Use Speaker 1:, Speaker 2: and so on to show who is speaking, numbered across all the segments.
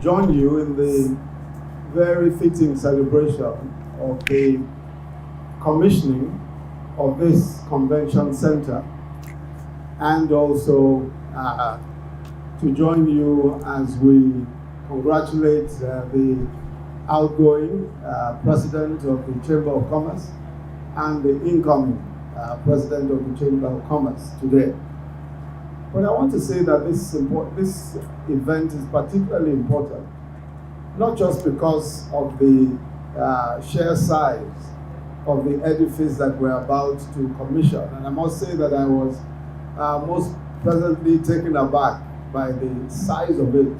Speaker 1: Join you in the very fitting celebration of the commissioning of this convention center, and also to join you as we congratulate the outgoing president of the Chamber of Commerce and the incoming president of the Chamber of Commerce today. But I want to say that this event is particularly important, not just because of the sheer size of the edifice that we're about to commission. And I must say that I was most pleasantly taken aback by the size of it.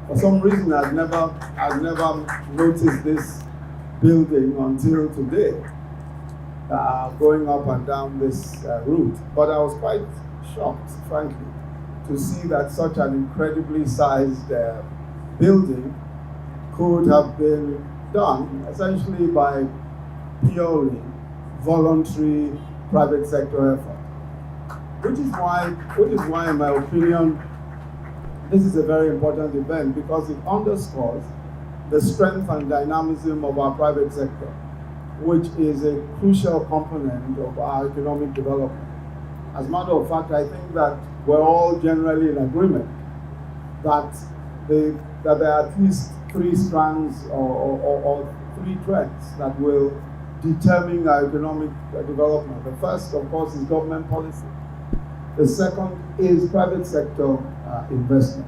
Speaker 1: For some reason, I'd never noticed this building until today, going up and down this route. But I was quite shocked, frankly, to see that such an incredibly sized building could have been done essentially by purely voluntary private sector effort. Which is why, in my opinion, this is a very important event, because it underscores the strength and dynamism of our private sector, which is a crucial component of our economic development. As a matter of fact, I think that we're all generally in agreement that there are at least three strands or three trends that will determine our economic development. The first, of course, is government policy. The second is private sector investment.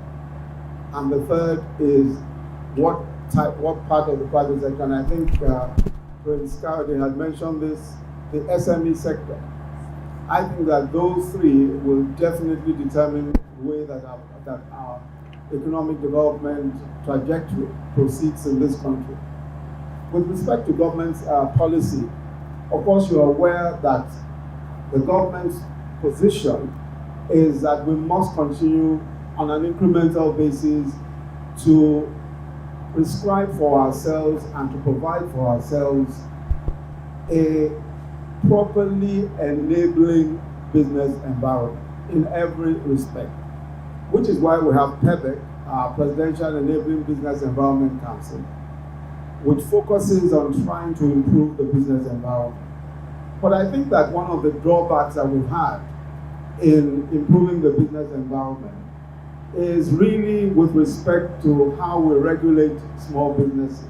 Speaker 1: And the third is what part of the private sector, and I think Prince Kayode had mentioned this, the SME sector. I think that those three will definitely determine the way that our economic development trajectory proceeds in this country. With respect to government's policy, of course you're aware that the government's position is that we must continue on an incremental basis to prescribe for ourselves and to provide for ourselves a properly enabling business environment in every respect, which is why we have PEBEC, our Presidential Enabling Business Environment Council, which focuses on trying to improve the business environment. But I think that one of the drawbacks that we've had in improving the business environment is really with respect to how we regulate small businesses.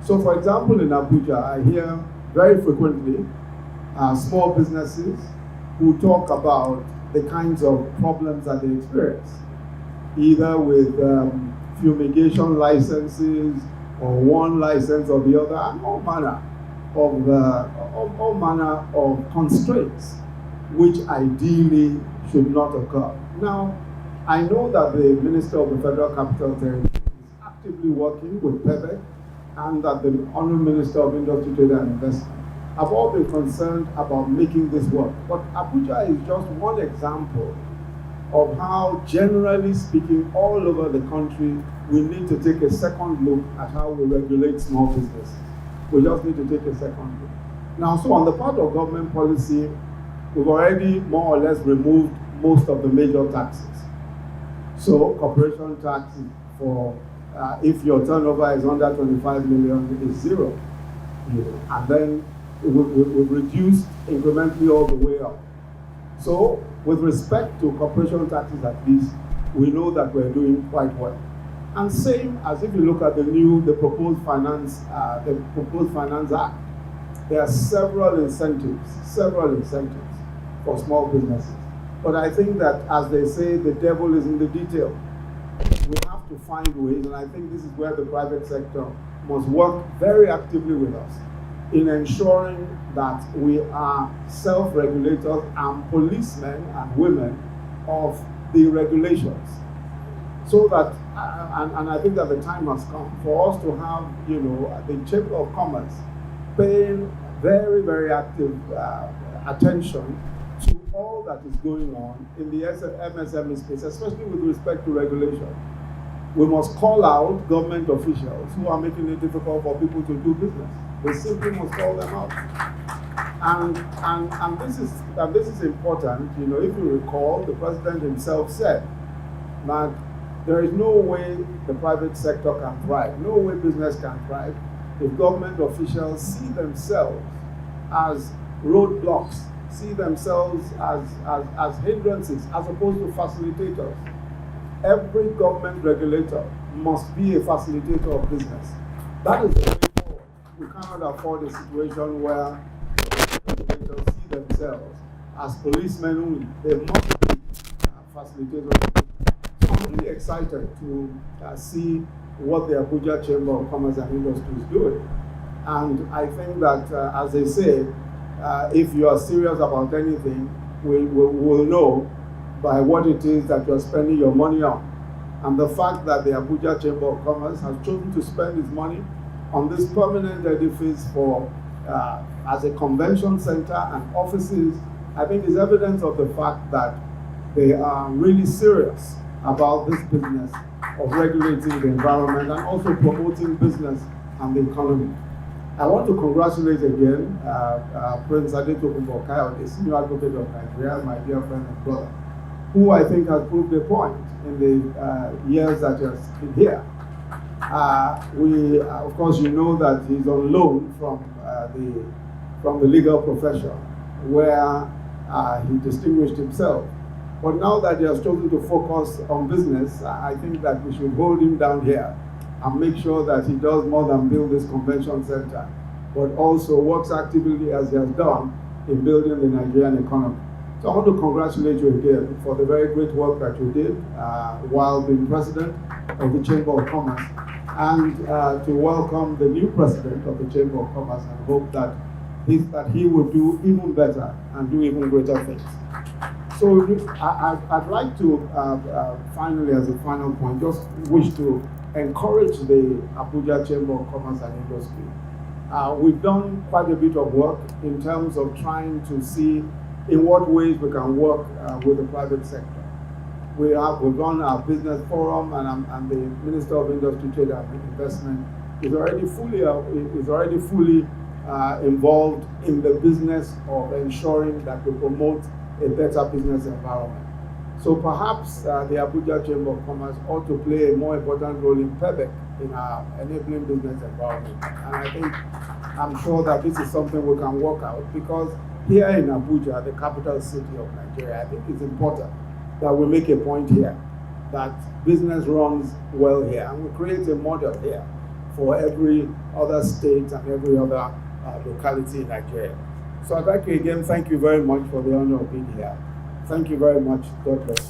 Speaker 1: So for example, in Abuja, I hear very frequently small businesses who talk about the kinds of problems that they experience, either with fumigation licenses or one license or the other, and all manner of constraints which ideally should not occur. Now, I know that the Minister of the Federal Capital Territory is actively working with PEBEC, and that the Honourable Minister of Industry, Trade and Investment have all been concerned about making this work. But Abuja is just one example of how, generally speaking, all over the country, we need to take a second look at how we regulate small businesses. We just need to take a second look. Now, so on the part of government policy, we've already more or less removed most of the major taxes. So corporation tax for if your turnover is under 25 million is zero. And then we've reduced incrementally all the way up. So with respect to corporation taxes, at least, we know that we're doing quite well. And same as if you look at the proposed finance act, there are several incentives for small businesses. But I think that, as they say, the devil is in the detail. We have to find ways, and I think this is where the private sector must work very actively with us in ensuring that we are self-regulators and policemen and women of the regulations. So that, and I think that the time has come for us to have, the Chamber of Commerce paying very, very active attention to all that is going on in the MSME space, especially with respect to regulation. We must call out government officials who are making it difficult for people to do business. We simply must call them out. And this is important. If you recall, the president himself said that There is no way the private sector can thrive, no way business can thrive if government officials see themselves as roadblocks, see themselves as hindrances as opposed to facilitators. Every government regulator must be a facilitator of business. That is the way forward. We cannot afford a situation where regulators see themselves as policemen only. They must be facilitators. So I'm really excited to see what the Abuja Chamber of Commerce and Industry is doing. And I think that, as they say, if you are serious about anything, we'll know by what it is that you're spending your money on. And the fact that the Abuja Chamber of Commerce has chosen to spend its money on this permanent edifice for as a convention center and offices, I think is evidence of the fact that they are really serious about this business of regulating the environment and also promoting business and the economy. I want to congratulate again Prince Adetokunbo Kayode, the Senior Advocate of Nigeria, my dear friend and brother, who I think has proved a point in the years that he has been here. Of course, you know that he's on loan from the legal profession, where he distinguished himself. But now that he has chosen to focus on business, I think that we should hold him down here and make sure that he does more than build this convention center, but also works actively as he has done in building the Nigerian economy. So I want to congratulate you again for the very great work that you did while being president of the Chamber of Commerce, and to welcome the new president of the Chamber of Commerce and hope that he will do even better and do even greater things. So I'd like to finally, as a final point, just wish to encourage the Abuja Chamber of Commerce and Industry. We've done quite a bit of work in terms of trying to see in what ways we can work with the private sector. We've run our business forum, and the Minister of Industry, Trade and Investment is already fully involved in the business of ensuring that we promote a better business environment. So perhaps the Abuja Chamber of Commerce ought to play a more important role in PEBEC, in our enabling business environment. And I'm sure that this is something we can work out, because here in Abuja, the capital city of Nigeria, I think it's important that we make a point here that business runs well here, and we create a model here for every other state and every other locality in Nigeria. So I'd like to again thank you very much for the honor of being here. Thank you very much. God bless you.